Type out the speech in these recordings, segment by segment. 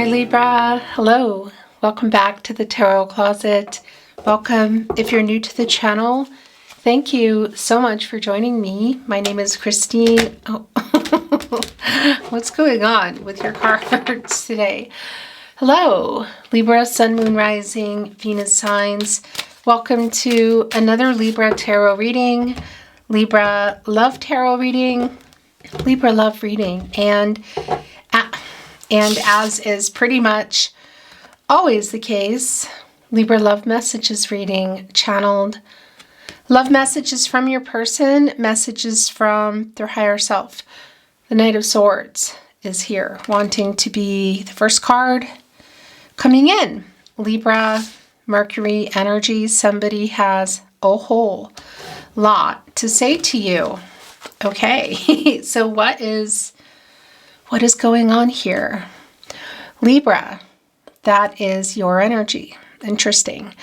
Libra, hello. Welcome back to the Tarot Closet. Welcome if you're new to the channel. Thank you so much for joining me. My name is Christine. Oh. What's going on with your cards today? Hello, Libra, Sun, Moon, Rising, Venus signs. Welcome to another Libra tarot reading, Libra love tarot reading, Libra love reading, and as is pretty much always the case, Libra love messages reading, channeled love messages from your person, messages from their higher self. The Knight of Swords is here, wanting to be the first card coming in. Libra, Mercury energy. Somebody has a whole lot to say to you. Okay, so what is going on here? Libra, that is your energy. Interesting.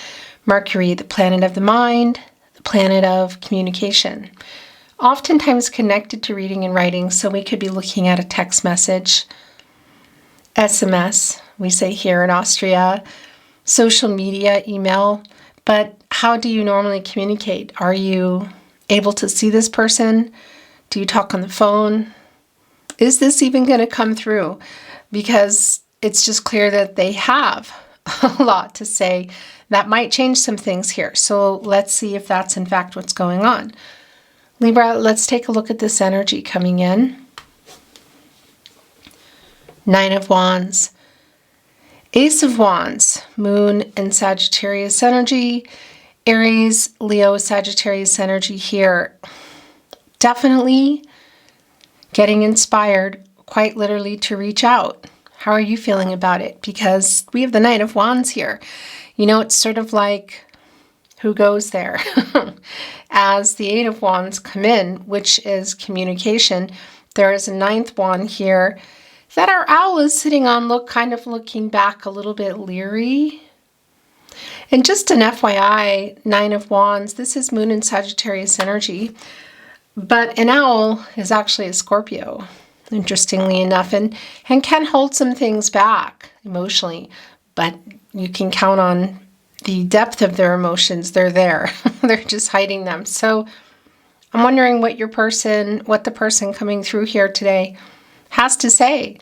Mercury, the planet of the mind, the planet of communication. Oftentimes connected to reading and writing, so we could be looking at a text message, SMS, we say here in Austria, social media, email, but how do you normally communicate? Are you able to see this person? Do you talk on the phone? Is this even going to come through? Because it's just clear that they have a lot to say. That might change some things here. So let's see if that's in fact what's going on. Libra, let's take a look at this energy coming in. Nine of Wands. Ace of Wands, Moon and Sagittarius energy. Aries, Leo, Sagittarius energy here. Definitely getting inspired, quite literally, to reach out. How are you feeling about it? Because we have the Knight of Wands here. You know, it's sort of like, who goes there? As the Eight of Wands come in, which is communication, there is a ninth wand here that our owl is sitting on, kind of looking back a little bit leery. And just an FYI, Nine of Wands, this is Moon and Sagittarius energy. But an owl is actually a Scorpio, interestingly enough, and can hold some things back emotionally, but you can count on the depth of their emotions. They're there. They're just hiding them. So I'm wondering what the person coming through here today has to say,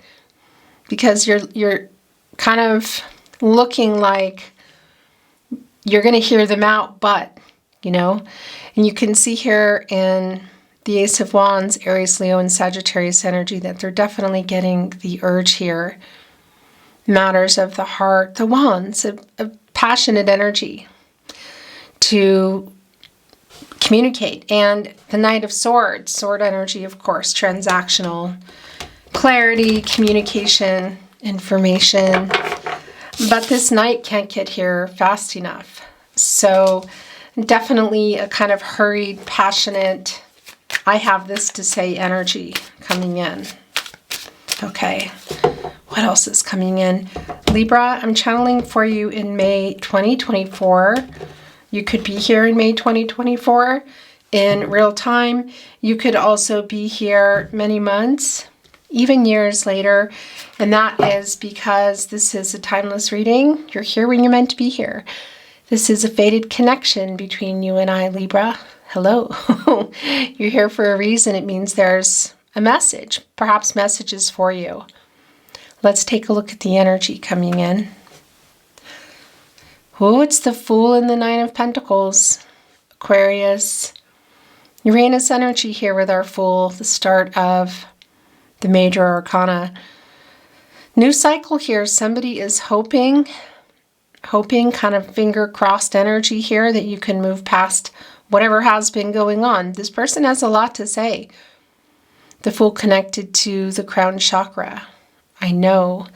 because you're kind of looking like you're going to hear them out, but, and you can see here in the Ace of Wands, Aries, Leo, and Sagittarius energy that they're definitely getting the urge here. Matters of the heart, the Wands, a passionate energy to communicate. And the Knight of Swords, sword energy, of course, transactional, clarity, communication, information. But this Knight can't get here fast enough. So definitely a kind of hurried, passionate, I have this to say energy coming in. Okay, what else is coming in? Libra, I'm channeling for you in May 2024. You could be here in May 2024 in real time. You could also be here many months, even years later. And that is because this is a timeless reading. You're here when you're meant to be here. This is a fated connection between you and I, Libra. Hello. You're here for a reason. It means there's a message, perhaps messages for you. Let's take a look at the energy coming in. Oh, it's the Fool and the Nine of Pentacles. Aquarius, Uranus energy here with our Fool, the start of the major arcana. New cycle here. Somebody is hoping, kind of finger crossed energy here, that you can move past whatever has been going on. This person has a lot to say. The Fool connected to the crown chakra. I know.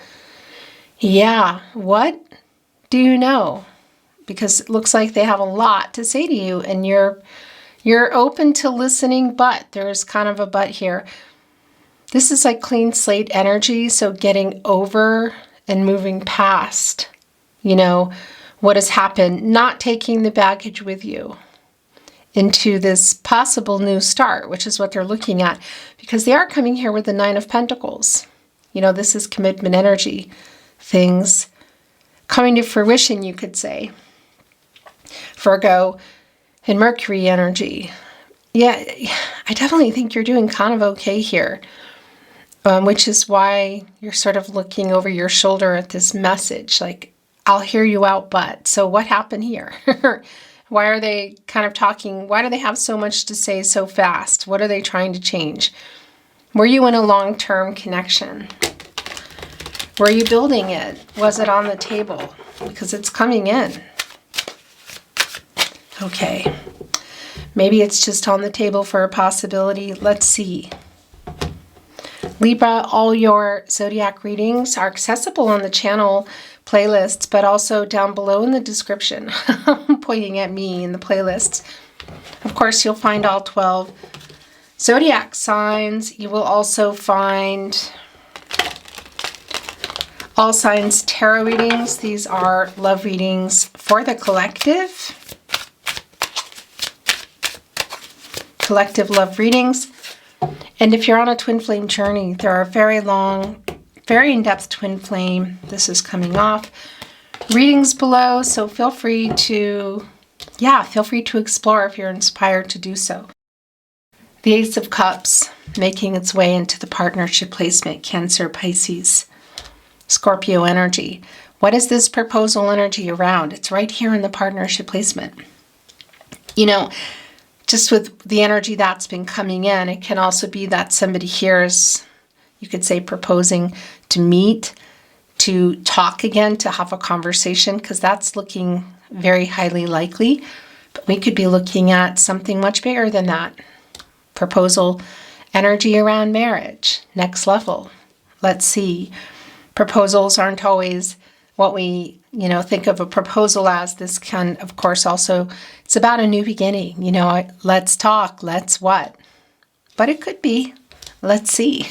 Yeah, what do you know? Because it looks like they have a lot to say to you, and you're open to listening, but there's kind of a but here. This is like clean slate energy, so getting over and moving past, what has happened, not taking the baggage with you into this possible new start, which is what they're looking at, because they are coming here with the Nine of Pentacles. This is commitment energy. things coming to fruition, you could say. Virgo and Mercury energy. Yeah, I definitely think you're doing kind of okay here, which is why you're sort of looking over your shoulder at this message, like, I'll hear you out, but. So what happened here? Why are they kind of talking? Why do they have so much to say so fast? What are they trying to change? Were you in a long-term connection? Were you building it? Was it on the table? Because it's coming in. Okay. Maybe it's just on the table for a possibility. Let's see. Libra, all your zodiac readings are accessible on the channel playlists, but also down below in the description. Pointing at me in the playlists. Of course, you'll find all 12 zodiac signs. You will also find all signs tarot readings. These are love readings for the collective. Collective love readings. And if you're on a twin flame journey, there are very long, very in-depth twin flame. This is coming off. Readings below, so feel free to explore if you're inspired to do so. The Ace of Cups making its way into the partnership placement, Cancer, Pisces, Scorpio energy. What is this proposal energy around? It's right here in the partnership placement. You know, just with the energy that's been coming in, it can also be that somebody here is, you could say, proposing to meet, to talk again, to have a conversation, because that's looking very highly likely. But we could be looking at something much bigger than that. Proposal energy around marriage, next level. Let's see. Proposals aren't always what we, think of a proposal as. This can, of course, also, it's about a new beginning. Let's talk, let's what? But it could be. Let's see.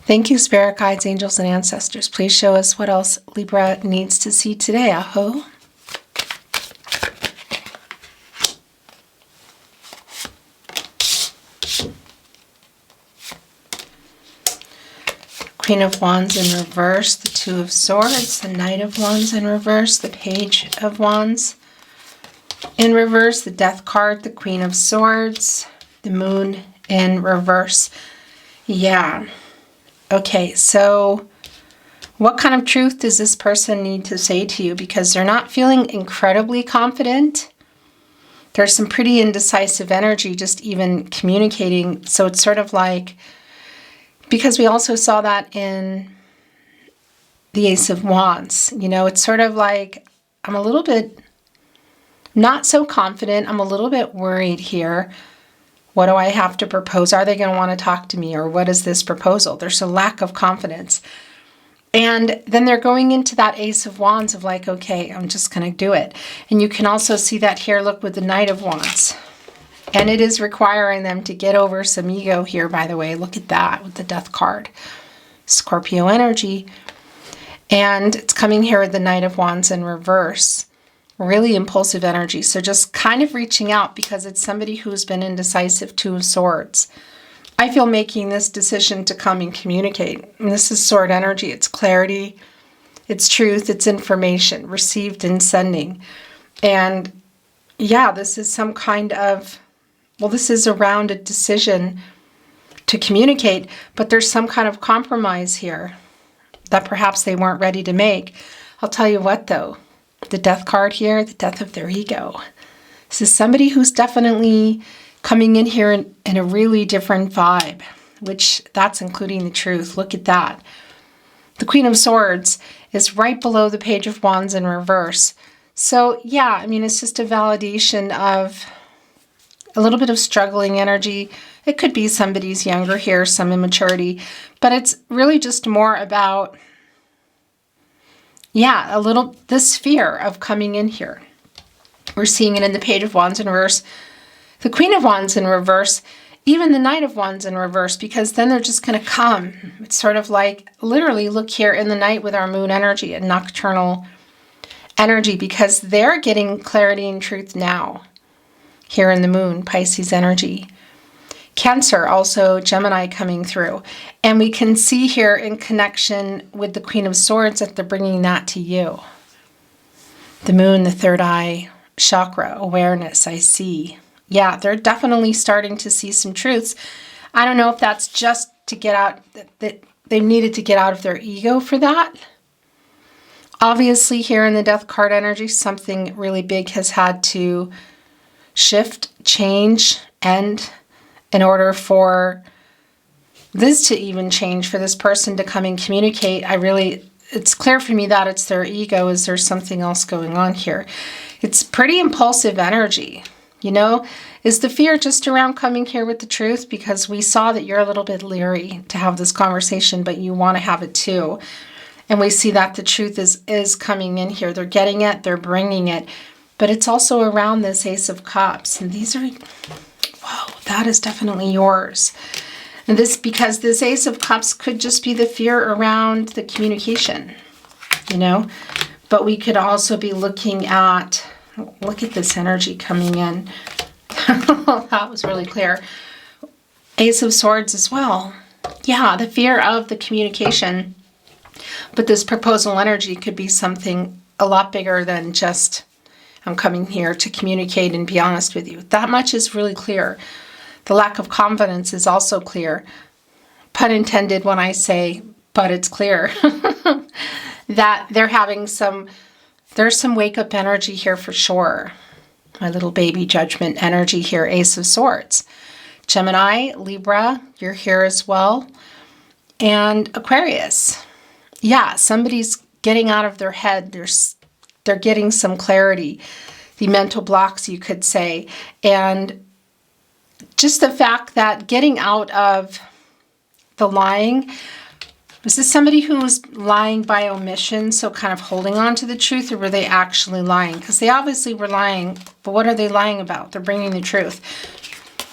Thank you, spirit guides, angels, and ancestors. Please show us what else Libra needs to see today. Aho. Queen of Wands in reverse, the Two of Swords, the Knight of Wands in reverse, the Page of Wands in reverse, the Death card, the Queen of Swords, the Moon in reverse. Yeah. Okay, so what kind of truth does this person need to say to you? Because they're not feeling incredibly confident. There's some pretty indecisive energy just even communicating. So it's sort of like, because we also saw that in the Ace of Wands. It's sort of like, I'm a little bit not so confident. I'm a little bit worried here. What do I have to propose? Are they going to want to talk to me? Or what is this proposal? There's a lack of confidence. And then they're going into that Ace of Wands of like, okay, I'm just going to do it. And you can also see that here, look, with the Knight of Wands. And it is requiring them to get over some ego here, by the way. Look at that with the Death card. Scorpio energy. And it's coming here with the Knight of Wands in reverse. Really impulsive energy. So just kind of reaching out because it's somebody who's been indecisive. Two of Swords. I feel making this decision to come and communicate. And this is sword energy. It's clarity. It's truth. It's information received and sending. And yeah, this is some kind of, this is around a decision to communicate, but there's some kind of compromise here that perhaps they weren't ready to make. I'll tell you what though, the Death card here, the death of their ego. This is somebody who's definitely coming in here in a really different vibe, which that's including the truth. Look at that. The Queen of Swords is right below the Page of Wands in reverse. So yeah, it's just a validation of a little bit of struggling energy. It could be somebody's younger here, some immaturity, but it's really just more about, this fear of coming in here. We're seeing it in the Page of Wands in reverse, the Queen of Wands in reverse, even the Knight of Wands in reverse, because then they're just going to come. It's sort of like, literally, look here in the night with our moon energy and nocturnal energy, because they're getting clarity and truth now. Here in the moon, Pisces energy. Cancer, also Gemini coming through. And we can see here in connection with the Queen of Swords that they're bringing that to you. The moon, the third eye, chakra, awareness, I see. Yeah, they're definitely starting to see some truths. I don't know if that's just to get out, that they needed to get out of their ego for that. Obviously, here in the Death card energy, something really big has had to shift, change, end in order for this to even change, for this person to come and communicate. It's clear for me that it's their ego. Is there something else going on here? It's pretty impulsive energy. You know, is the fear just around coming here with the truth? Because we saw that you're a little bit leery to have this conversation, but you want to have it too. And we see that the truth is coming in here. They're getting it, they're bringing it. But it's also around this Ace of Cups. And these are, whoa, that is definitely yours. And this, because this Ace of Cups could just be the fear around the communication, you know. But we could also be looking at, look at this energy coming in. That was really clear. Ace of Swords as well. Yeah, the fear of the communication. But this proposal energy could be something a lot bigger than just, I'm coming here to communicate and be honest with you. That much is really clear. The lack of confidence is also clear. Pun intended when I say, but it's clear. That they're having there's some wake-up energy here for sure. My little baby judgment energy here, Ace of Swords. Gemini, Libra, you're here as well. And Aquarius. Yeah, somebody's getting out of their head. They're getting some clarity. The mental blocks, you could say. And just the fact that getting out of the lying, was this somebody who was lying by omission, so kind of holding on to the truth, or were they actually lying? Because they obviously were lying, but what are they lying about? They're bringing the truth.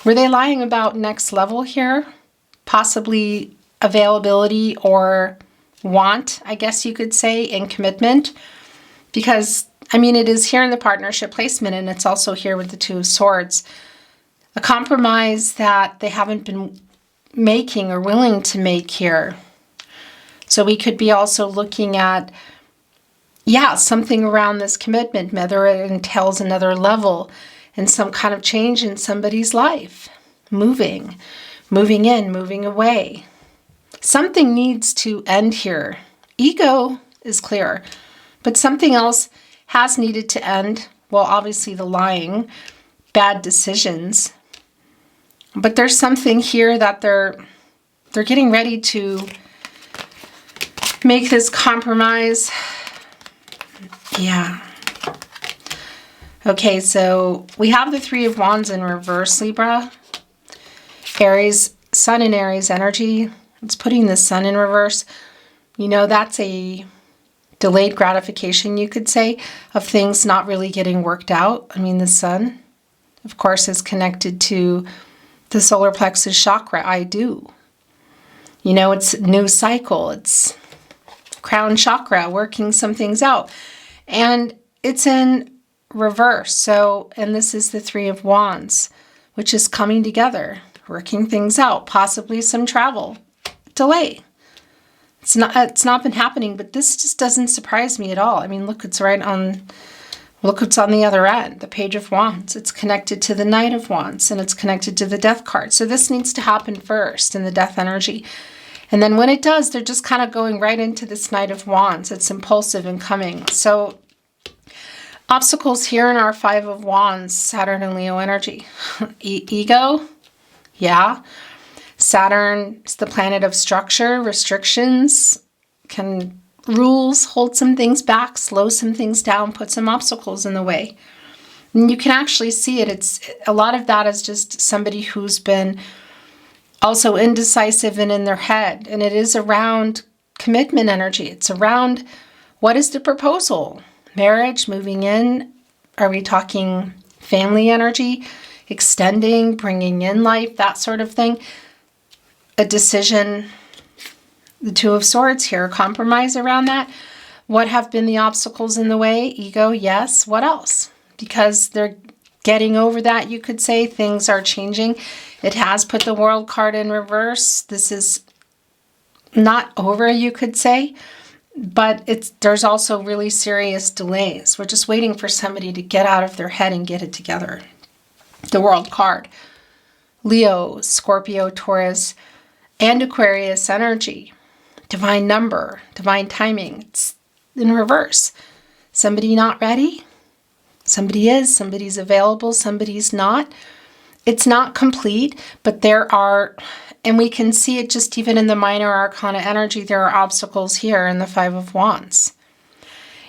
Were they lying about next level here? Possibly availability or want, I guess you could say, in commitment. Because, I mean, it is here in the partnership placement, and it's also here with the Two of Swords. A compromise that they haven't been making or willing to make here. So we could be also looking at, yeah, something around this commitment, whether it entails another level and some kind of change in somebody's life. Moving in, moving away. Something needs to end here. Ego is clear, but something else has needed to end. Well, obviously the lying, bad decisions. But there's something here that they're getting ready to make this compromise. Yeah. Okay, so we have the Three of Wands in reverse, Libra. Aries, Sun in Aries energy. It's putting the Sun in reverse. You know, that's a delayed gratification, you could say, of things not really getting worked out. I mean, the Sun, of course, is connected to the solar plexus chakra. I do. You know, it's a new cycle. It's crown chakra, working some things out. And it's in reverse. So, and this is the Three of Wands, which is coming together, working things out, possibly some travel, delay. It's not been happening, but this just doesn't surprise me at all. I mean, look, it's look what's on the other end, the Page of Wands. It's connected to the Knight of Wands, and it's connected to the Death card. So this needs to happen first in the Death energy. And then when it does, they're just kind of going right into this Knight of Wands. It's impulsive and coming. So obstacles here in our Five of Wands, Saturn and Leo energy. Ego, yeah. Saturn is the planet of structure, restrictions, can rules, hold some things back, slow some things down, put some obstacles in the way. And you can actually see it. It's a lot of that is just somebody who's been also indecisive and in their head. And it is around commitment energy. It's around, what is the proposal? Marriage, moving in? Are we talking family energy? Extending, bringing in life, that sort of thing? A decision, the Two of Swords here, a compromise around that. What have been the obstacles in the way? Ego, yes. What else? Because they're getting over that, you could say. Things are changing. It has put the World card in reverse. This is not over, you could say, but there's also really serious delays. We're just waiting for somebody to get out of their head and get it together. The World card. Leo, Scorpio, Taurus, and Aquarius energy. Divine number, divine timing. It's in reverse. Somebody not ready? Somebody is. Somebody's available. Somebody's not. It's not complete, but there are, and we can see it just even in the minor arcana energy, there are obstacles here in the Five of Wands.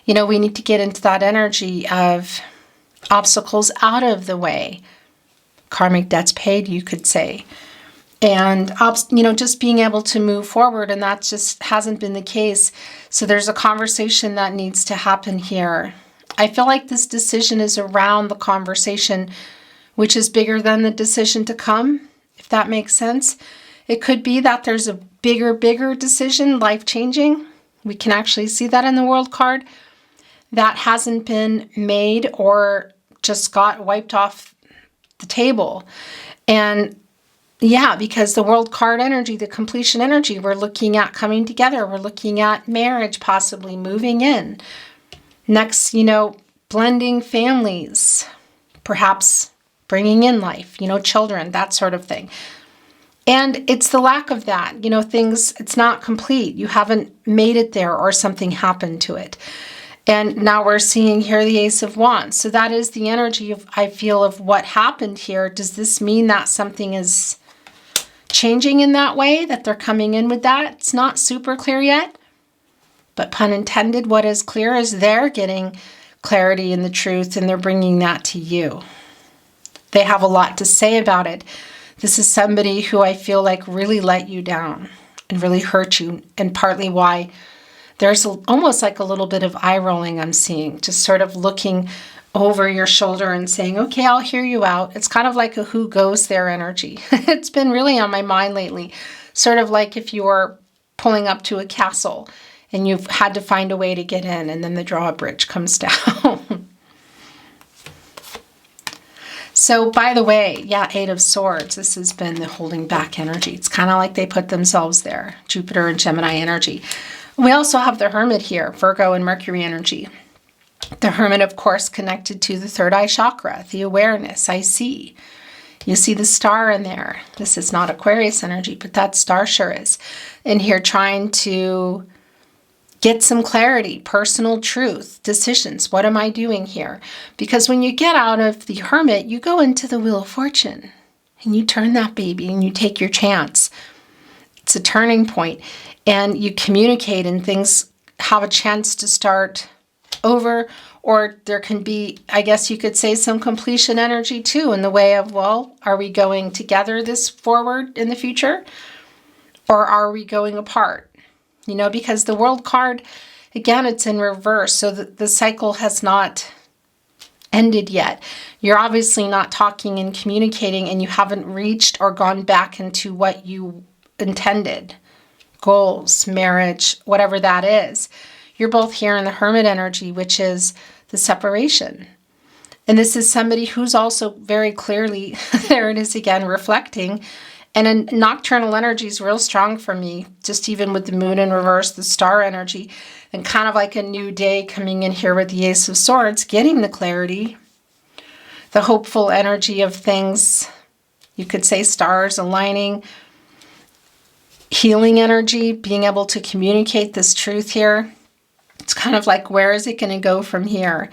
You know, we need to get into that energy of obstacles out of the way. Karmic debts paid, you could say. And, you know, just being able to move forward, and that just hasn't been the case. So there's a conversation that needs to happen here. I feel like this decision is around the conversation, which is bigger than the decision to come, if that makes sense. It could be that there's a bigger decision, life-changing. We can actually see that in the World card. That hasn't been made or just got wiped off the table. And yeah, because the World card energy, the completion energy, we're looking at coming together. We're looking at marriage, possibly moving in. Next, you know, blending families, perhaps bringing in life, you know, children, that sort of thing. And it's the lack of that, you know, things, it's not complete. You haven't made it there or something happened to it. And now we're seeing here the Ace of Wands. So that is the energy of, I feel, of what happened here. Does this mean that something is changing in that way, that they're coming in with that? It's not super clear yet, but pun intended, what is clear is they're getting clarity in the truth and they're bringing that to you. They have a lot to say about it. This is somebody who I feel like really let you down and really hurt you, and partly why there's almost like a little bit of eye rolling I'm seeing, just sort of looking over your shoulder and saying, okay, I'll hear you out. It's kind of like a who goes there energy. It's been really on my mind lately. Sort of like if you were pulling up to a castle and you've had to find a way to get in, and then the drawbridge comes down. So, by the way, yeah, Eight of Swords. This has been the holding back energy. It's kind of like they put themselves there. Jupiter and Gemini energy. We also have the Hermit here, Virgo and Mercury energy. The Hermit, of course, connected to the third eye chakra, the awareness, I see. You see the star in there. This is not Aquarius energy, but that star sure is. In here trying to get some clarity, personal truth, decisions. What am I doing here? Because when you get out of the Hermit, you go into the Wheel of Fortune and you turn that baby and you take your chance. It's a turning point, and you communicate and things have a chance to start over, or there can be, I guess you could say, some completion energy too, in the way of, well, are we going together this forward in the future, or are we going apart? You know, because the World card, again, it's in reverse, so the cycle has not ended yet. You're obviously not talking and communicating, and you haven't reached or gone back into what you intended, goals, marriage, whatever that is. You're both here in the Hermit energy, which is the separation. And this is somebody who's also very clearly, there it is again, reflecting. And a nocturnal energy is real strong for me, just even with the moon in reverse, the star energy, and kind of like a new day coming in here with the Ace of Swords, getting the clarity, the hopeful energy of things. You could say stars aligning, healing energy, being able to communicate this truth here. It's kind of like, where is it going to go from here?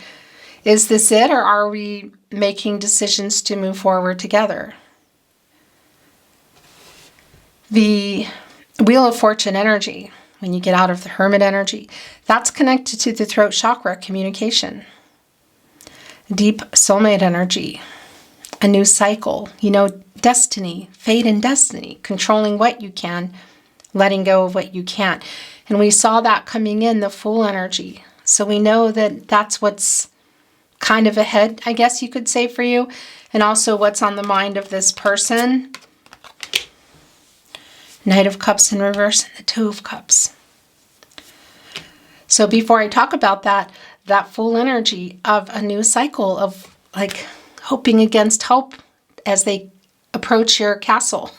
Is this it, or are we making decisions to move forward together? The Wheel of Fortune energy, when you get out of the Hermit energy, that's connected to the throat chakra, communication. Deep soulmate energy, a new cycle, you know, destiny, fate and destiny, controlling what you can, letting go of what you can't. And we saw that coming in, the Fool energy. So we know that that's what's kind of ahead, I guess you could say, for you. And also what's on the mind of this person. Knight of Cups in reverse and the Two of Cups. So before I talk about that Fool energy of a new cycle of like hoping against hope as they approach your castle.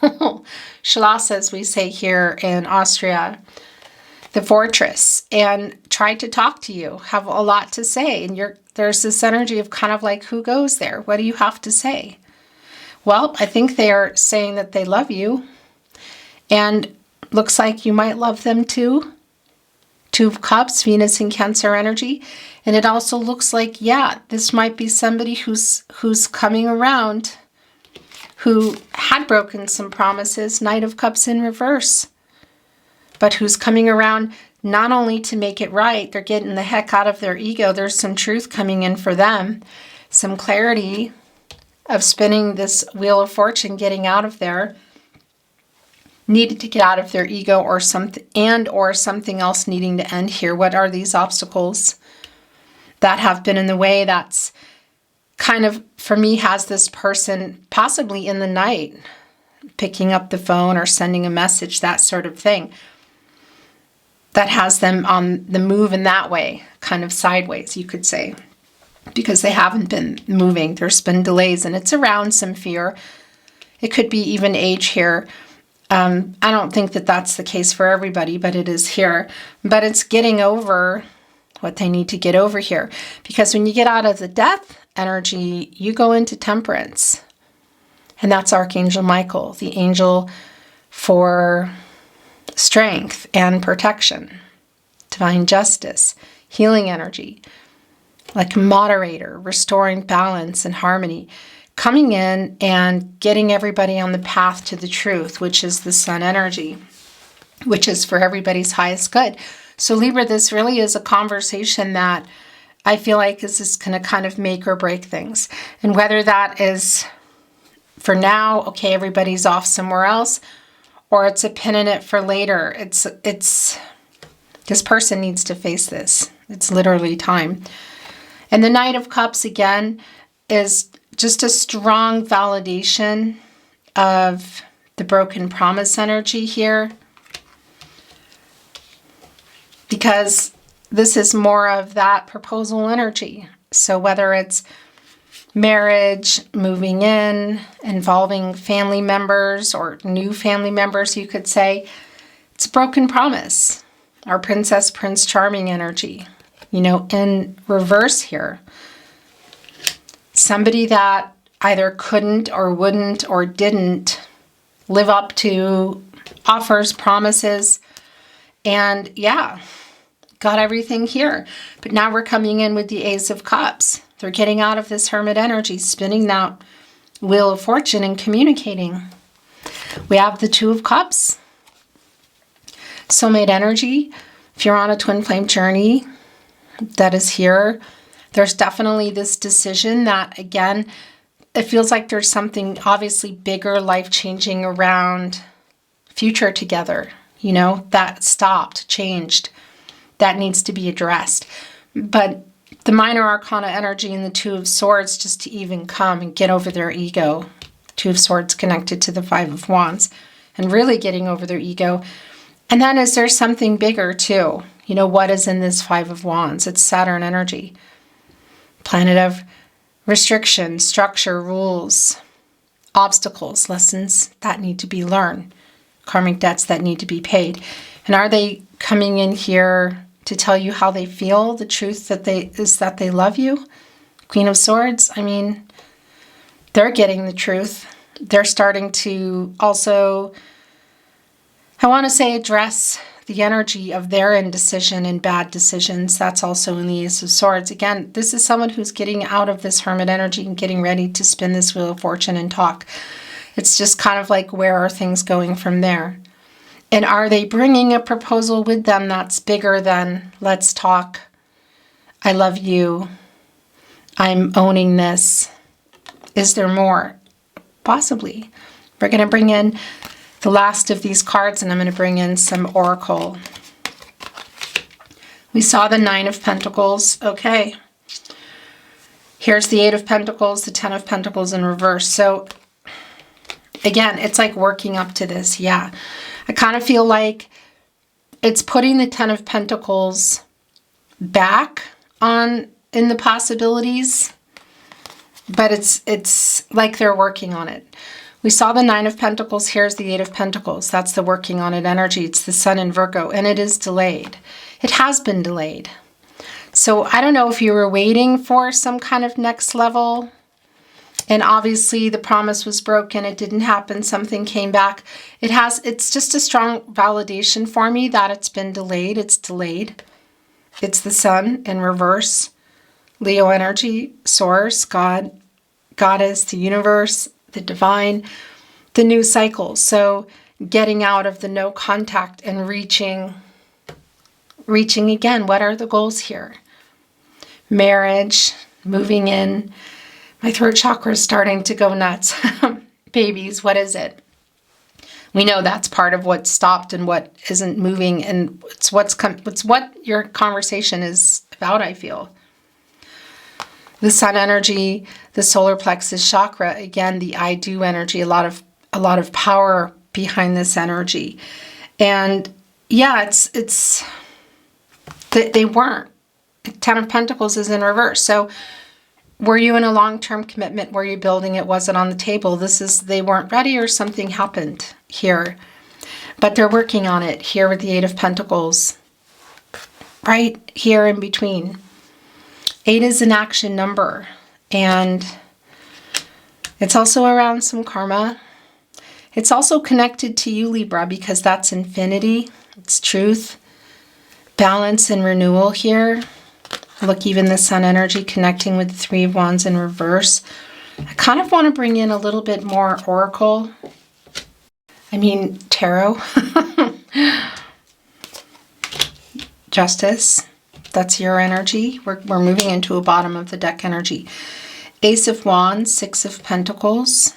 Schloss, as we say here in Austria, the fortress, and try to talk to you, have a lot to say. And there's this energy of kind of like, who goes there? What do you have to say? Well, I think they are saying that they love you, and looks like you might love them too. Two of Cups, Venus and Cancer energy. And it also looks like, yeah, this might be somebody who's coming around, who had broken some promises, Knight of Cups in reverse, but who's coming around not only to make it right, they're getting the heck out of their ego. There's some truth coming in for them, some clarity of spinning this Wheel of Fortune, getting out of there. Needed to get out of their ego or something, or something else needing to end here. What are these obstacles that have been in the way? That's kind of, for me, has this person possibly in the night picking up the phone or sending a message, that sort of thing, that has them on the move in that way, kind of sideways, you could say, because they haven't been moving. There's been delays, and it's around some fear. It could be even age here. I don't think that that's the case for everybody, but it is here. But it's getting over what they need to get over here. Because when you get out of the death energy, you go into temperance. And that's Archangel Michael, the angel for strength and protection, divine justice, healing energy, like a moderator, restoring balance and harmony, coming in and getting everybody on the path to the truth, which is the sun energy, which is for everybody's highest good. So Libra, this really is a conversation that I feel like is just going to kind of make or break things. And whether that is for now, okay, everybody's off somewhere else, or it's a pin in it for later. It's this person needs to face this. It's literally time. And the Knight of Cups, again, is just a strong validation of the broken promise energy here, because this is more of that proposal energy. So whether it's marriage, moving in, involving family members or new family members, you could say, it's a broken promise. Our Princess, Prince Charming energy, in reverse here. Somebody that either couldn't or wouldn't or didn't live up to offers, promises, and yeah, got everything here. But now we're coming in with the Ace of Cups. They're getting out of this Hermit energy, spinning that Wheel of Fortune and communicating. We have the Two of Cups, soulmate energy. If you're on a twin flame journey, that is here. There's definitely this decision that, again, it feels like there's something obviously bigger, life-changing around future together, that stopped, changed, that needs to be addressed. But the minor arcana energy and the Two of Swords, just to even come and get over their ego. The Two of Swords connected to the Five of Wands and really getting over their ego. And then is there something bigger too? What is in this Five of Wands? It's Saturn energy. Planet of restriction, structure, rules, obstacles, lessons that need to be learned, karmic debts that need to be paid. And are they coming in here to tell you how they feel? The truth that they love you? Queen of Swords, they're getting the truth. They're starting to also, I want to say, address the energy of their indecision and bad decisions. That's also in the Ace of Swords. Again, this is someone who's getting out of this Hermit energy and getting ready to spin this Wheel of Fortune and talk. It's just kind of like, where are things going from there? And are they bringing a proposal with them that's bigger than, let's talk, I love you, I'm owning this? Is there more? Possibly. We're going to bring in the last of these cards, and I'm going to bring in some oracle. We saw the Nine of Pentacles. Okay. Here's the Eight of Pentacles, the Ten of Pentacles in reverse. So again, it's like working up to this. Yeah. I kind of feel like it's putting the Ten of Pentacles back on in the possibilities. but it's like they're working on it. We saw the Nine of Pentacles. Here's the Eight of Pentacles. That's the working on it energy. It's the Sun in Virgo, and it is delayed. It has been delayed. So I don't know if you were waiting for some kind of next level, and obviously the promise was broken. It didn't happen. Something came back. It's just a strong validation for me that it's been delayed. It's delayed. It's the Sun in reverse. Leo energy, source, God, Goddess, the universe, the divine, the new cycle. So getting out of the no contact and reaching again. What are the goals here? Marriage, moving in. My throat chakra is starting to go nuts. Babies, what is it? We know that's part of what stopped and what isn't moving, and it's what your conversation is about, I feel. The Sun energy, the solar plexus chakra, again, the I do energy, a lot of power behind this energy. And yeah, they weren't. Ten of Pentacles is in reverse. So were you in a long-term commitment? Were you building it? Was it on the table? They weren't ready, or something happened here. But they're working on it here with the Eight of Pentacles. Right here in between. 8 is an action number, and it's also around some karma. It's also connected to you, Libra, because that's infinity. It's truth, balance, and renewal here. Look, even the Sun energy connecting with the Three of Wands in reverse. I kind of want to bring in a little bit more oracle. Tarot. Justice. That's your energy. We're moving into a bottom of the deck energy. Ace of Wands, Six of Pentacles.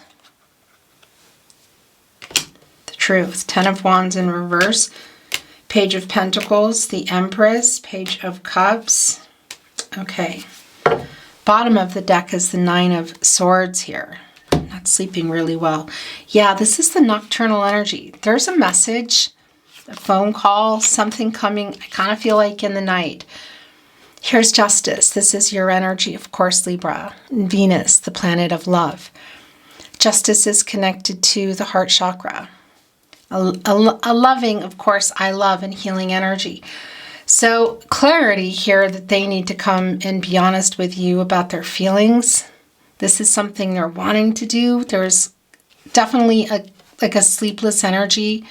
The Truth. Ten of Wands in reverse. Page of Pentacles, the Empress, Page of Cups. Okay. Bottom of the deck is the Nine of Swords here. I'm not sleeping really well. Yeah, this is the nocturnal energy. There's a message, a phone call, something coming, I kind of feel like in the night. Here's Justice. This is your energy, of course, Libra. Venus, the planet of love. Justice is connected to the heart chakra. A loving, of course, I love and healing energy. So clarity here that they need to come and be honest with you about their feelings. This is something they're wanting to do. There's definitely a sleepless energy.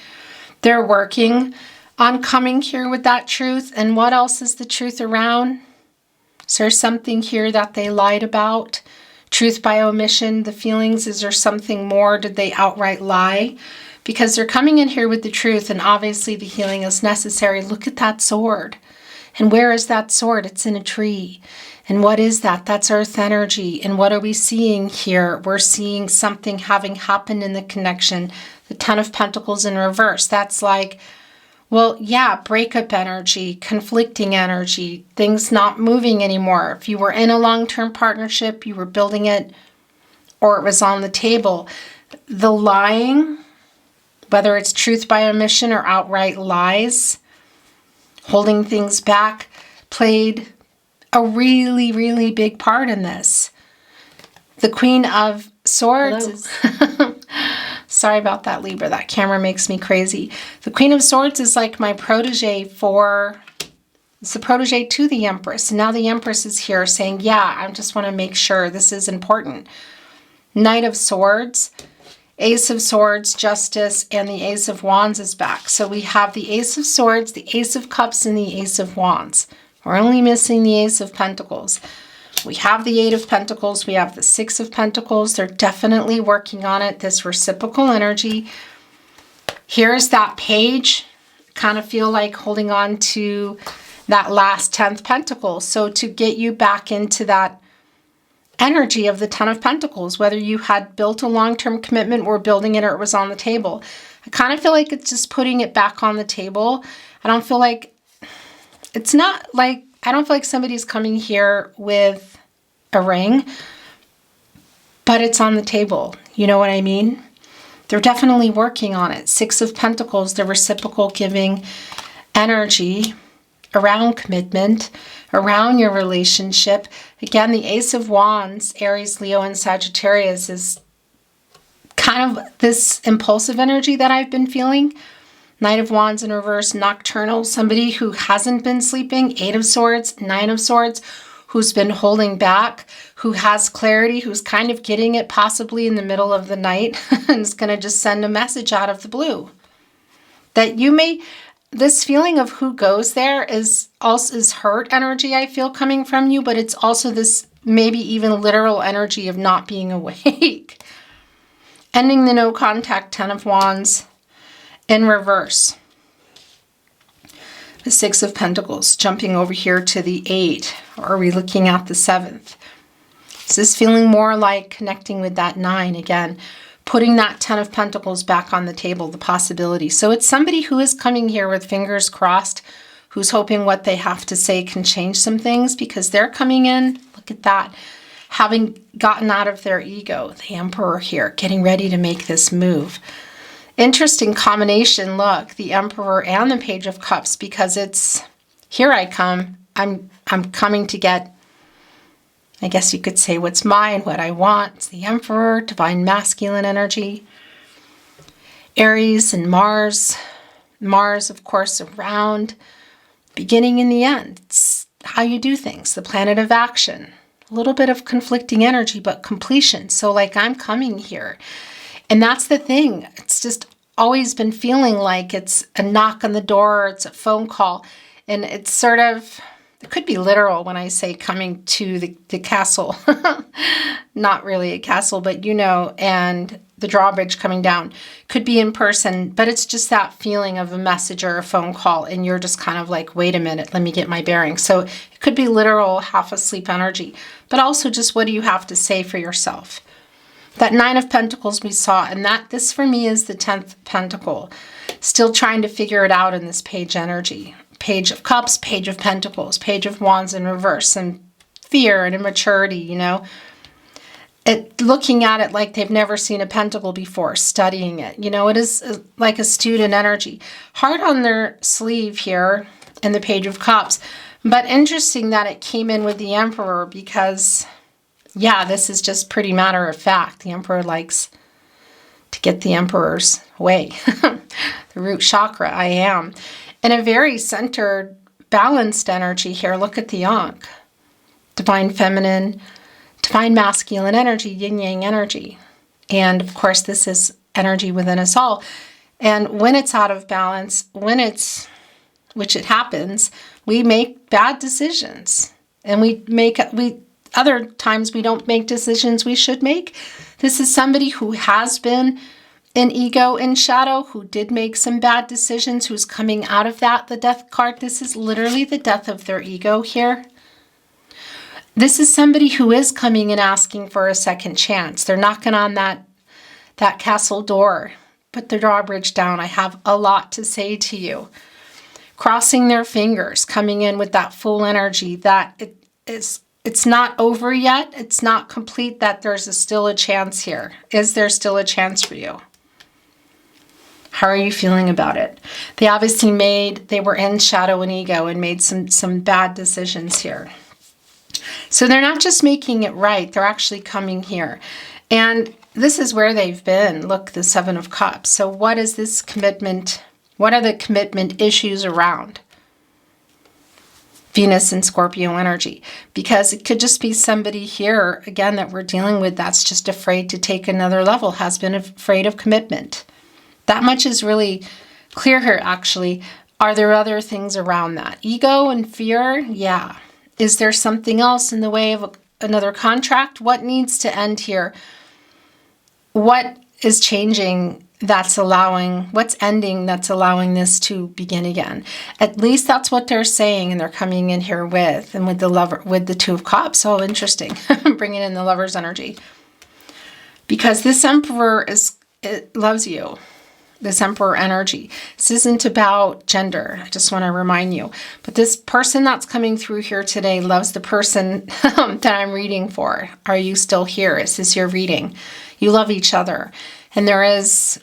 They're working on coming here with that truth. And what else is the truth around? Is there something here that they lied about? Truth by omission, the feelings, is there something more? Did they outright lie? Because they're coming in here with the truth, and obviously the healing is necessary. Look at that sword. And where is that sword? It's in a tree. And what is that? That's earth energy. And what are we seeing here? We're seeing something having happened in the connection. The Ten of Pentacles in reverse. That's like, well, yeah, breakup energy, conflicting energy, things not moving anymore. If you were in a long-term partnership, you were building it, or it was on the table. The lying, whether it's truth by omission or outright lies, holding things back, played a really, really big part in this. The Queen of Swords. Sorry about that, Libra. That camera makes me crazy. The Queen of Swords is like my protege it's the protege to the Empress. And now the Empress is here saying, yeah, I just want to make sure this is important. Knight of Swords, Ace of Swords, Justice, and the Ace of Wands is back. So we have the Ace of Swords, the Ace of Cups, and the Ace of Wands. We're only missing the Ace of Pentacles. We have the Eight of Pentacles. We have the Six of Pentacles. They're definitely working on it, this reciprocal energy. Here's that page. Kind of feel like holding on to that last 10th Pentacle. So to get you back into that energy of the Ten of Pentacles, whether you had built a long-term commitment or building it or it was on the table. I kind of feel like it's just putting it back on the table. I don't feel like somebody's coming here with a ring, but it's on the table. You know what I mean? They're definitely working on it. Six of Pentacles, the reciprocal giving energy. around commitment, around your relationship. Again, the Ace of Wands, Aries, Leo, and Sagittarius is kind of this impulsive energy that I've been feeling. Knight of Wands in reverse, nocturnal, somebody who hasn't been sleeping. Eight of Swords, Nine of Swords, who's been holding back, who has clarity, who's kind of getting it possibly in the middle of the night and is going to just send a message out of the blue. That you may, this feeling of who goes there is hurt energy I feel coming from you, but it's also this maybe even literal energy of not being awake. Ending the no contact, 10 of Wands in reverse. The Six of Pentacles, jumping over here to the 8, or are we looking at the 7th? Is this feeling more like connecting with that 9 again? Putting that 10 of Pentacles back on the table, the possibility. So it's somebody who is coming here with fingers crossed, who's hoping what they have to say can change some things, because they're coming in, look at that, having gotten out of their ego. The Emperor here, getting ready to make this move. Interesting combination, look, the Emperor and the Page of Cups, because it's, here I come, I'm coming to get, I guess you could say what's mine, what I want. It's the Emperor, divine masculine energy. Aries and Mars. Mars, of course, around beginning and the end. It's how you do things, the planet of action. A little bit of conflicting energy, but completion. So like I'm coming here. And that's the thing. It's just always been feeling like it's a knock on the door, it's a phone call. And it's sort of, it could be literal when I say coming to the castle. Not really a castle, but you know, and the drawbridge coming down. Could be in person, but it's just that feeling of a message or a phone call. And you're just kind of like, wait a minute, let me get my bearings. So it could be literal half asleep energy, but also just what do you have to say for yourself? That Nine of Pentacles we saw, and that this for me is the 10th Pentacle. Still trying to figure it out in this page energy. Page of Cups, Page of Pentacles, Page of Wands in reverse, and fear and immaturity, you know. Looking at it like they've never seen a pentacle before, studying it. You know, it is like a student energy. Heart on their sleeve here in the Page of Cups. But interesting that it came in with the Emperor because, yeah, this is just pretty matter of fact. The Emperor likes to get the Emperor's way. The root chakra, I am. And a very centered, balanced energy here. Look at the Ankh. Divine feminine, divine masculine energy, yin-yang energy. And of course, this is energy within us all. And when it's out of balance, which it happens, we make bad decisions. And other times we don't make decisions we should make. This is somebody who has been in ego in shadow, who did make some bad decisions, who's coming out of that. The Death card, this is literally the death of their ego here. This is somebody who is coming and asking for a second chance. They're knocking on that castle door. Put the drawbridge down. I have a lot to say to you. Crossing their fingers, coming in with that full energy that it's not over yet. It's not complete, that there's still a chance here. Is there still a chance for you? How are you feeling about it? They obviously they were in shadow and ego and made some bad decisions here. So they're not just making it right, they're actually coming here. And this is where they've been. Look, the Seven of Cups. So what is this commitment? What are the commitment issues around? Venus and Scorpio energy. Because it could just be somebody here, again, that we're dealing with that's just afraid to take another level, has been afraid of commitment. That much is really clear here, actually. Are there other things around that? Ego and fear? Yeah. Is there something else in the way of another contract? What needs to end here? What is changing what's ending that's allowing this to begin again? At least that's what they're saying, and they're coming in here with, and with the Two of Cups. So interesting, bringing in the Lover's energy. Because this Emperor loves you. This Emperor energy. This isn't about gender. I just want to remind you. But this person that's coming through here today loves the person that I'm reading for. Are you still here? Is this your reading? You love each other. And there is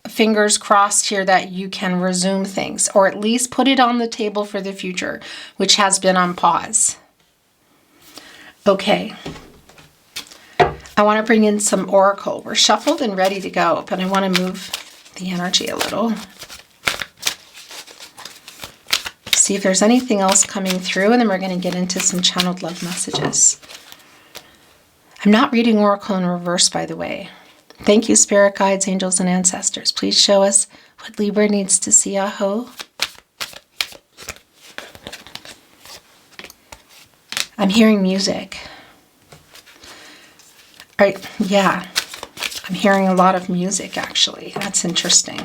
fingers crossed here that you can resume things, or at least put it on the table for the future, which has been on pause. Okay. I want to bring in some oracle. We're shuffled and ready to go, but I want to move the energy a little. See if there's anything else coming through, and then we're going to get into some channeled love messages. I'm not reading oracle in reverse, by the way. Thank you, spirit guides, angels, and ancestors. Please show us what Libra needs to see, aho. I'm hearing music. Right, yeah. I'm hearing a lot of music, actually. That's interesting.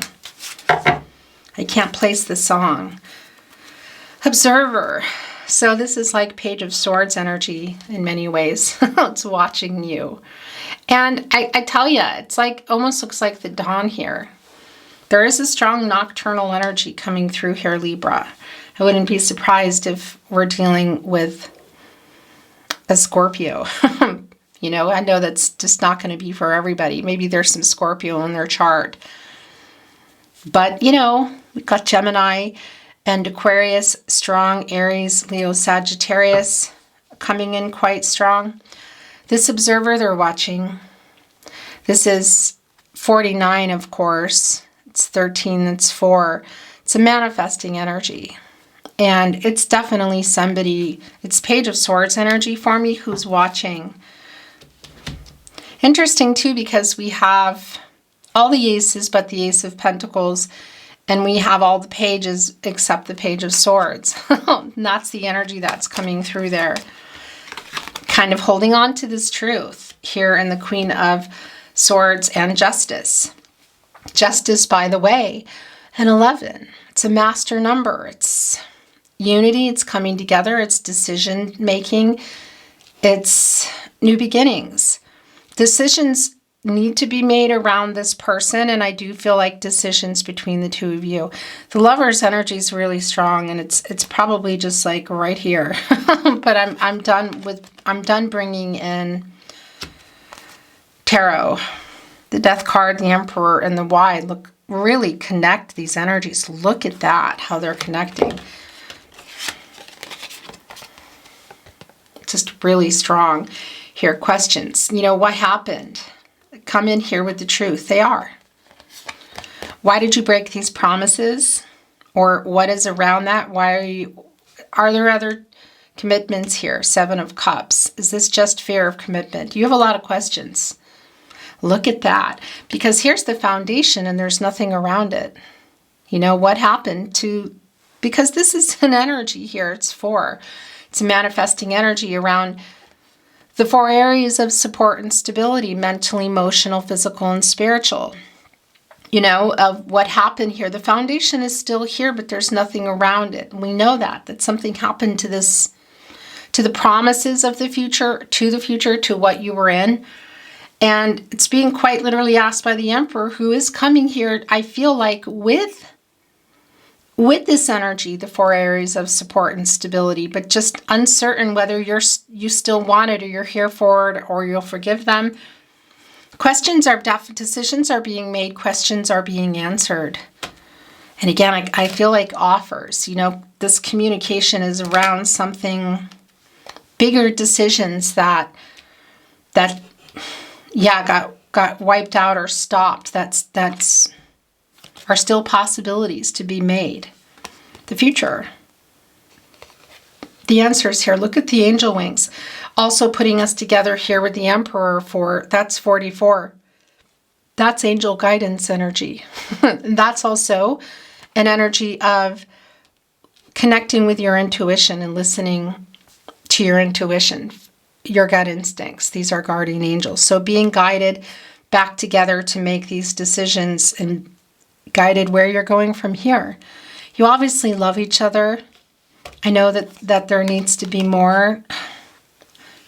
I can't place the song. Observer. So this is like Page of Swords energy in many ways. It's watching you. And I tell you, it's like, almost looks like the dawn here. There is a strong nocturnal energy coming through here, Libra. I wouldn't be surprised if we're dealing with a Scorpio. You know, I know that's just not going to be for everybody. Maybe there's some Scorpio in their chart. But, you know, we've got Gemini and Aquarius, strong, Aries, Leo, Sagittarius coming in quite strong. This observer they're watching, this is 49, of course. It's 13, that's 4. It's a manifesting energy. And it's definitely somebody, it's Page of Swords energy for me, who's watching. Interesting, too, because we have all the aces but the Ace of Pentacles, and we have all the pages except the Page of Swords. And that's the energy that's coming through there. Kind of holding on to this truth here in the Queen of Swords and Justice. Justice, by the way, an 11. It's a master number. It's unity. It's coming together. It's decision making. It's new beginnings. Decisions need to be made around this person, and I do feel like decisions between the two of you. The Lover's energy is really strong, and it's probably just like right here. But I'm done bringing in tarot. The Death card, the Emperor, and the Wide look really connect these energies. Look at that, how they're connecting. Just really strong. Here, questions. You know, what happened? Come in here with the truth. They are. Why did you break these promises? Or what is around that? Are there other commitments here? 7 of Cups. Is this just fear of commitment? You have a lot of questions. Look at that. Because here's the foundation and there's nothing around it. You know, what happened to... Because this is an energy here. It's 4. It's a manifesting energy around the 4 areas of support and stability, mental, emotional, physical, and spiritual. You know, of what happened here. The foundation is still here, but there's nothing around it. And we know that something happened to this, to the promises of the future, to what you were in. And it's being quite literally asked by the Emperor, who is coming here, I feel like, with this energy, the 4 areas of support and stability, but just uncertain whether you still want it, or you're here for it, or you'll forgive them. Decisions are being made, questions are being answered. And again, I feel like offers, you know, this communication is around something, bigger decisions that got wiped out or stopped. That's are still possibilities to be made. The future. The answers here. Look at the angel wings. Also putting us together here with the Emperor that's 44. That's angel guidance energy. That's also an energy of connecting with your intuition and listening to your intuition, your gut instincts. These are guardian angels. So being guided back together to make these decisions and guided where you're going from here. You obviously love each other. I know that there needs to be more.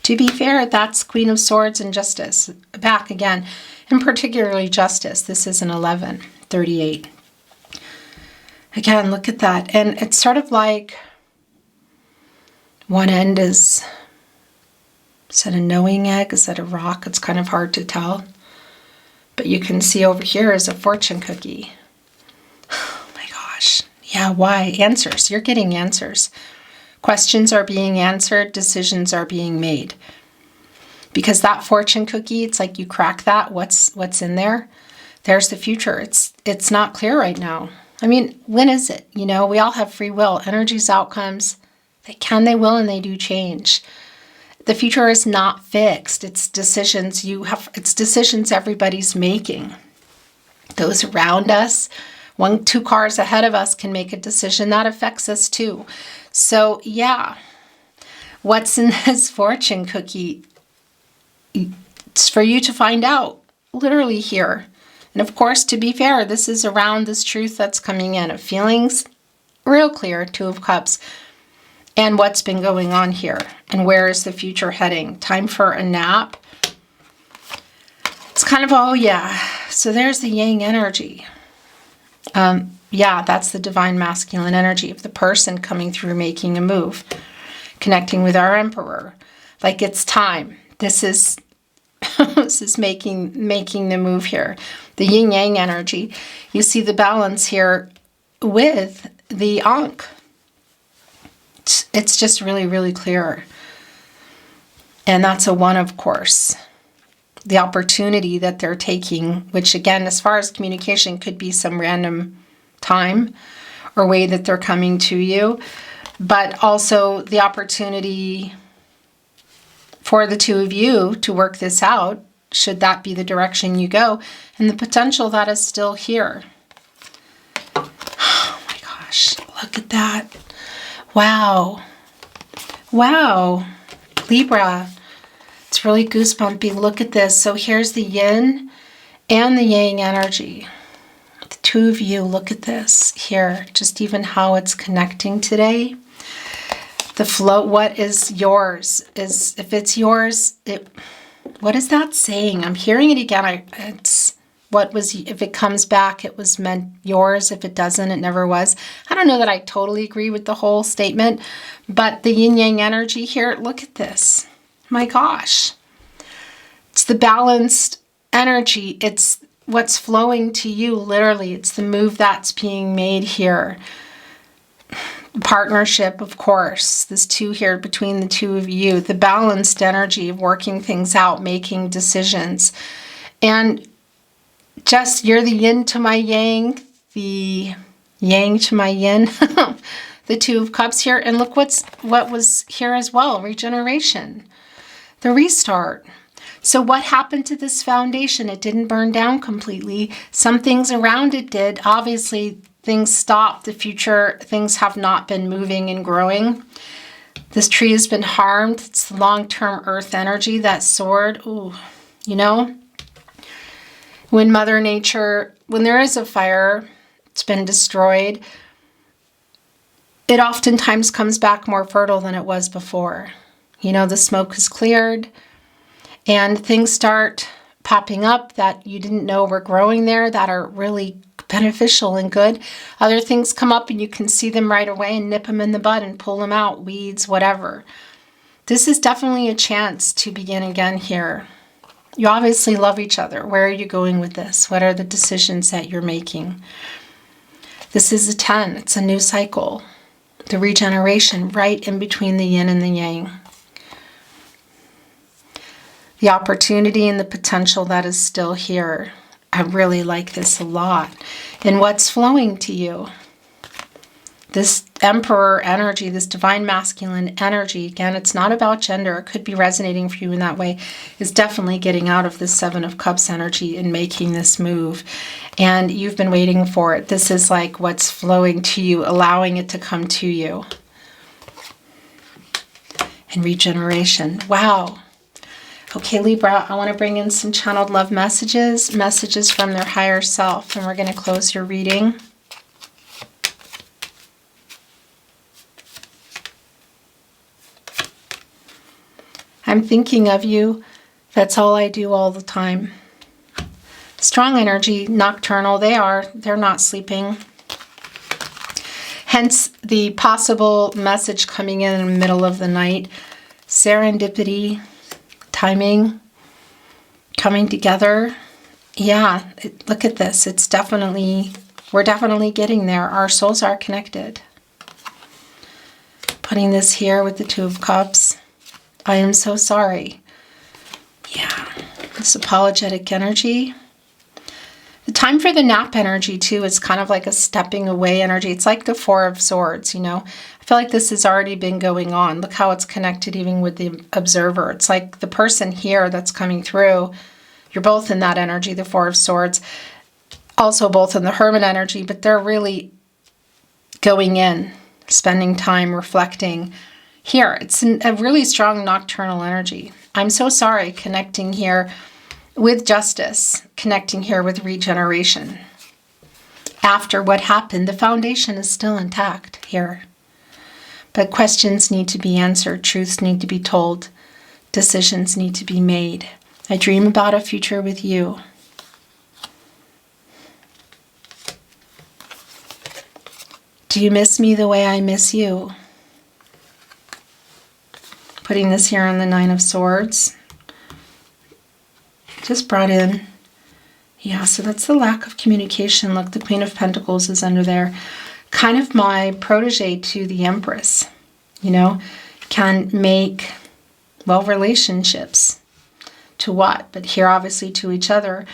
To be fair, that's Queen of Swords and Justice. Back again, and particularly Justice. This is an 11, 38. Again, look at that. And it's sort of like one end is that a knowing egg? Is that a rock? It's kind of hard to tell. But you can see over here is a fortune cookie. Oh my gosh. Yeah, why? Answers. You're getting answers. Questions are being answered. Decisions are being made. Because that fortune cookie, it's like you crack that. What's in there? There's the future. It's not clear right now. I mean, when is it? You know, we all have free will. Energies, outcomes, they will, and they do change. The future is not fixed. It's decisions it's decisions everybody's making. Those around us, 2 cars ahead of us can make a decision that affects us too. So yeah, what's in this fortune cookie? It's for you to find out, literally here. And of course, to be fair, this is around this truth that's coming in of feelings, real clear, 2 of Cups, and what's been going on here, and where is the future heading. Time for a nap. It's kind of, oh yeah, so there's the yang energy. Yeah, that's the divine masculine energy of the person coming through, making a move, connecting with our emperor. Like, it's time. This is this is making the move here. The yin yang energy. You see the balance here with the Ankh. It's just really, really clear. And that's a 1, of course. The opportunity that they're taking, which again, as far as communication, could be some random time or way that they're coming to you, but also the opportunity for the 2 of you to work this out, should that be the direction you go, and the potential that is still here. Oh my gosh, look at that. Wow. Wow. Libra. It's really goosebumpy. Look at this. So here's the yin and the yang energy. The 2 of you, look at this here. Just even how it's connecting today. The flow, what is yours? If it's yours, what is that saying? I'm hearing it again. If it comes back, it was meant yours. If it doesn't, it never was. I don't know that I totally agree with the whole statement, but the yin yang energy here, look at this. My gosh. It's the balanced energy. It's what's flowing to you, literally. It's the move that's being made here. Partnership, of course. This 2 here between the 2 of you. The balanced energy of working things out, making decisions. And just, you're the yin to my yang, the yang to my yin. The 2 of Cups here. And look what was here as well. Regeneration. The restart. So what happened to this foundation? It didn't burn down completely. Some things around it did. Obviously, things stopped. The future, things have not been moving and growing. This tree has been harmed. It's the long-term earth energy, that sword. Ooh, you know, when Mother Nature, when there is a fire, it's been destroyed, it oftentimes comes back more fertile than it was before. You know, the smoke is cleared and things start popping up that you didn't know were growing there that are really beneficial and good. Other things come up and you can see them right away and nip them in the bud and pull them out, weeds, whatever. This is definitely a chance to begin again here. You obviously love each other. Where are you going with this? What are the decisions that you're making? This is a 10. It's a new cycle. The regeneration right in between the yin and the yang. The opportunity and the potential that is still here. I really like this a lot. And what's flowing to you? This emperor energy, this divine masculine energy, again, it's not about gender. It could be resonating for you in that way. Is definitely getting out of the 7 of Cups energy and making this move. And you've been waiting for it. This is like what's flowing to you, allowing it to come to you. And regeneration. Wow. Okay, Libra, I want to bring in some channeled love messages from their higher self, and we're going to close your reading. I'm thinking of you. That's all I do all the time. Strong energy, nocturnal, they're not sleeping. Hence the possible message coming in the middle of the night. Serendipity. Timing, coming together, Yeah, look at this. We're definitely getting there. Our souls are connected. Putting this here with the Two of Cups. I am so sorry. Yeah, this apologetic energy. The time for the nap energy, too, is kind of like a stepping away energy. It's like the Four of Swords, you know. I feel like this has already been going on. Look how it's connected even with the observer. It's like the person here that's coming through, you're both in that energy, the Four of Swords. Also both in the Hermit energy, but they're really going in, spending time reflecting. Here, it's a really strong nocturnal energy. I'm so sorry, connecting here with justice, connecting here with regeneration. After what happened, the foundation is still intact here. But questions need to be answered, truths need to be told, decisions need to be made. I dream about a future with you. Do you miss me the way I miss you? Putting this here on the Nine of Swords. Just brought in. Yeah, so that's the lack of communication. Look, the Queen of Pentacles is under there. Kind of my protege to the Empress, you know, can make, well, relationships to what? But here, obviously, to each other,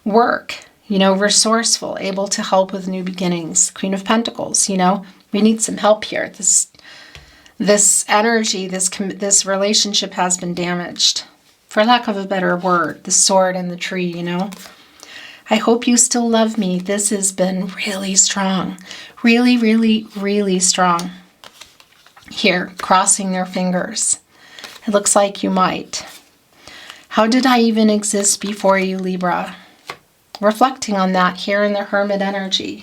work, you know, resourceful, able to help with new beginnings. Queen of Pentacles, you know, we need some help here. This energy, this relationship has been damaged. For lack of a better word, the sword and the tree, you know. I hope you still love me. This has been really strong. Really, really, really strong. Here, crossing their fingers. It looks like you might. How did I even exist before you, Libra? Reflecting on that here in the Hermit energy.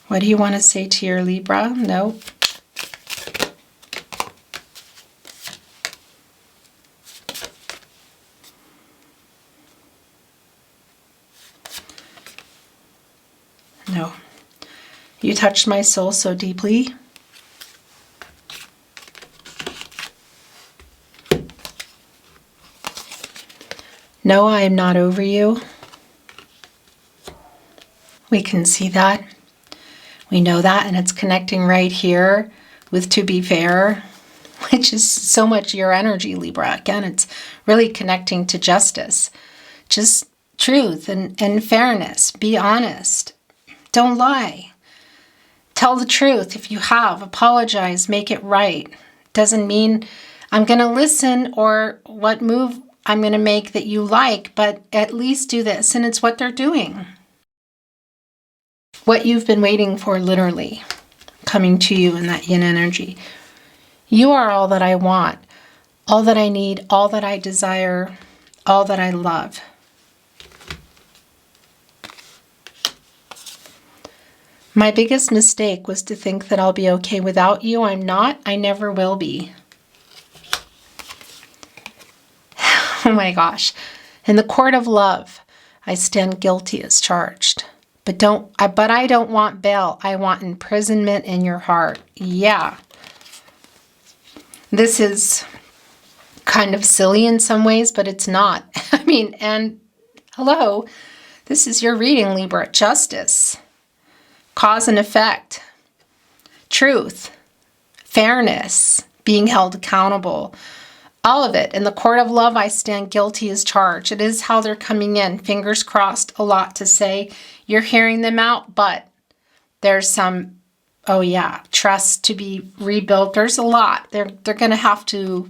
What do you want to say to your Libra? Nope. No. You touched my soul so deeply. No, I am not over you. We can see that. We know that, and it's connecting right here with to be fair, which is so much your energy, Libra. Again, it's really connecting to justice. Just truth and fairness. Be honest. Don't lie. Tell the truth if you have. Apologize. Make it right. Doesn't mean I'm going to listen or what move I'm going to make that you like, but at least do this. And it's what they're doing. What you've been waiting for, literally, coming to you in that yin energy. You are all that I want, all that I need, all that I desire, all that I love. My biggest mistake was to think that I'll be okay without you. I'm not. I never will be. Oh my gosh. In the court of love, I stand guilty as charged. But I don't want bail. I want imprisonment in your heart. Yeah. This is kind of silly in some ways, but it's not. I mean, and hello, this is your reading, Libra. Justice. Cause and effect, truth, fairness, being held accountable, all of it. In the court of love, I stand guilty as charged. It is how they're coming in. Fingers crossed, a lot to say. You're hearing them out, but there's some, oh yeah, trust to be rebuilt. There's a lot. They're going to have to,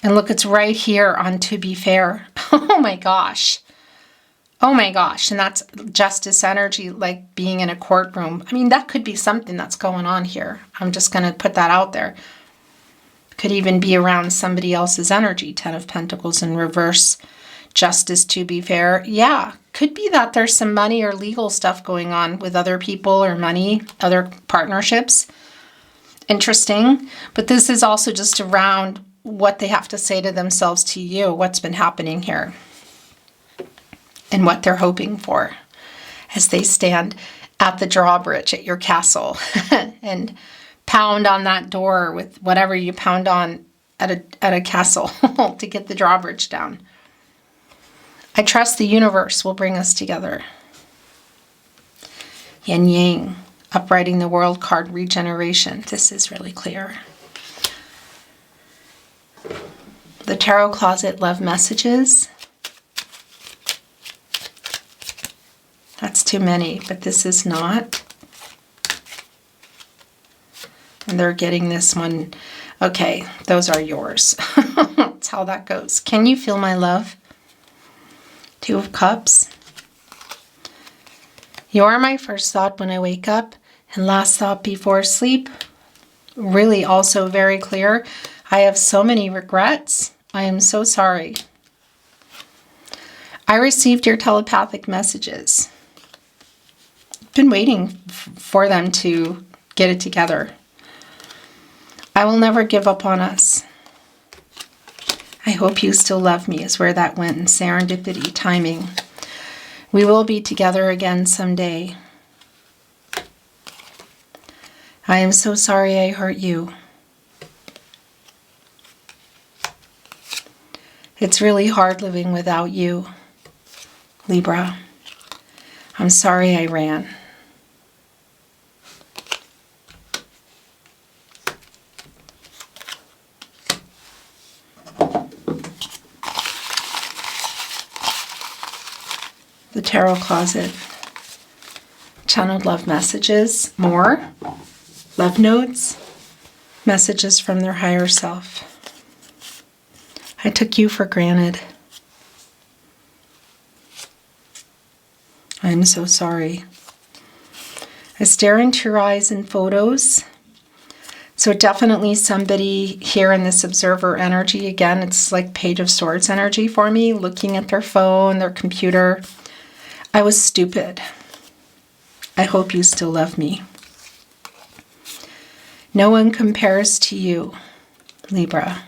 and look, it's right here on to be fair. Oh my gosh. Oh my gosh, and that's justice energy, like being in a courtroom. I mean, that could be something that's going on here. I'm just going to put that out there. Could even be around somebody else's energy. 10 of Pentacles in reverse. Justice to be fair. Yeah, could be that there's some money or legal stuff going on with other people or money, other partnerships. Interesting. But this is also just around what they have to say to themselves, to you, what's been happening here. And what they're hoping for as they stand at the drawbridge at your castle and pound on that door with whatever you pound on at a castle to get the drawbridge down. I trust the universe will bring us together. Yin Yang, uprighting the world card, regeneration. This is really clear. The Tarot Closet, love messages. That's too many, but this is not. And they're getting this one. Okay, those are yours. That's how that goes. Can you feel my love? Two of Cups. You are my first thought when I wake up and last thought before sleep. Really also very clear. I have so many regrets. I am so sorry. I received your telepathic messages. Been waiting for them to get it together. I will never give up on us. I hope you still love me is where that went in serendipity, timing. We will be together again someday. I am so sorry I hurt you. It's really hard living without you, Libra. I'm sorry I ran. The Tarot Closet. Channeled love messages. More. Love notes. Messages from their higher self. I took you for granted. I'm so sorry. I stare into your eyes in photos. So definitely somebody here in this observer energy. Again, it's like Page of Swords energy for me, looking at their phone, their computer. I was stupid. I hope you still love me. No one compares to you, Libra.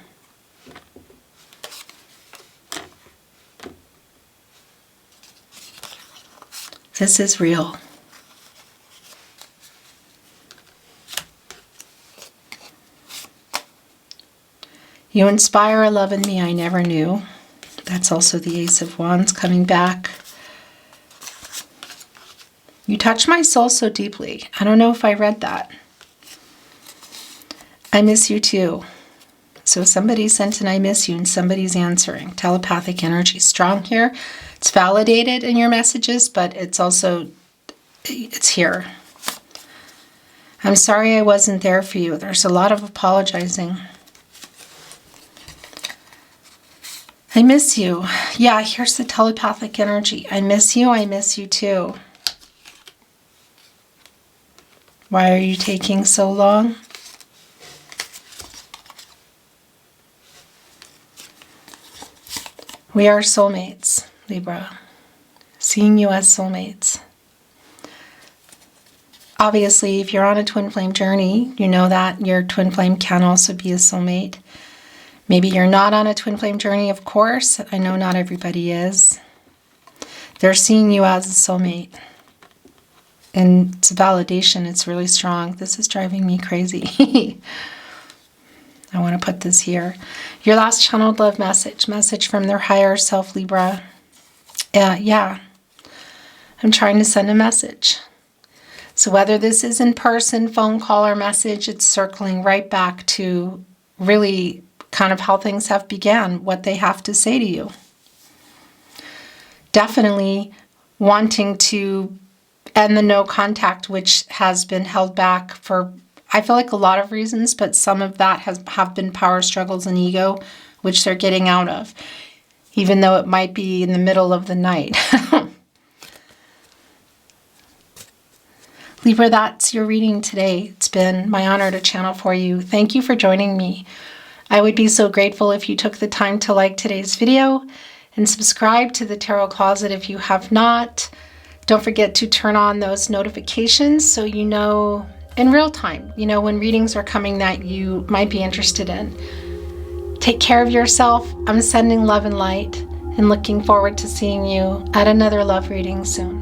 This is real. You inspire a love in me I never knew. That's also the Ace of Wands coming back. You touch my soul so deeply. I don't know if I read that. I miss you too. So somebody sent an I miss you and somebody's answering. Telepathic energy strong here. It's validated in your messages, but it's also, it's here. I'm sorry I wasn't there for you. There's a lot of apologizing. I miss you. Yeah, here's the telepathic energy. I miss you too. Why are you taking so long? We are soulmates, Libra. Seeing you as soulmates. Obviously, if you're on a twin flame journey, you know that your twin flame can also be a soulmate. Maybe you're not on a twin flame journey, of course. I know not everybody is. They're seeing you as a soulmate. And it's a validation. It's really strong. This is driving me crazy. I want to put this here. Your last channeled love message from their higher self, Libra. Yeah. I'm trying to send a message. So whether this is in person, phone call, or message, it's circling right back to really kind of how things have began, what they have to say to you. Definitely wanting to end the no contact, which has been held back for, I feel like, a lot of reasons, but some of that have been power struggles and ego, which they're getting out of, even though it might be in the middle of the night. Libra, that's your reading today. It's been my honor to channel for you. Thank you for joining me. I would be so grateful if you took the time to like today's video and subscribe to the Tarot Closet if you have not. Don't forget to turn on those notifications so you know in real time, you know, when readings are coming that you might be interested in. Take care of yourself. I'm sending love and light and looking forward to seeing you at another love reading soon.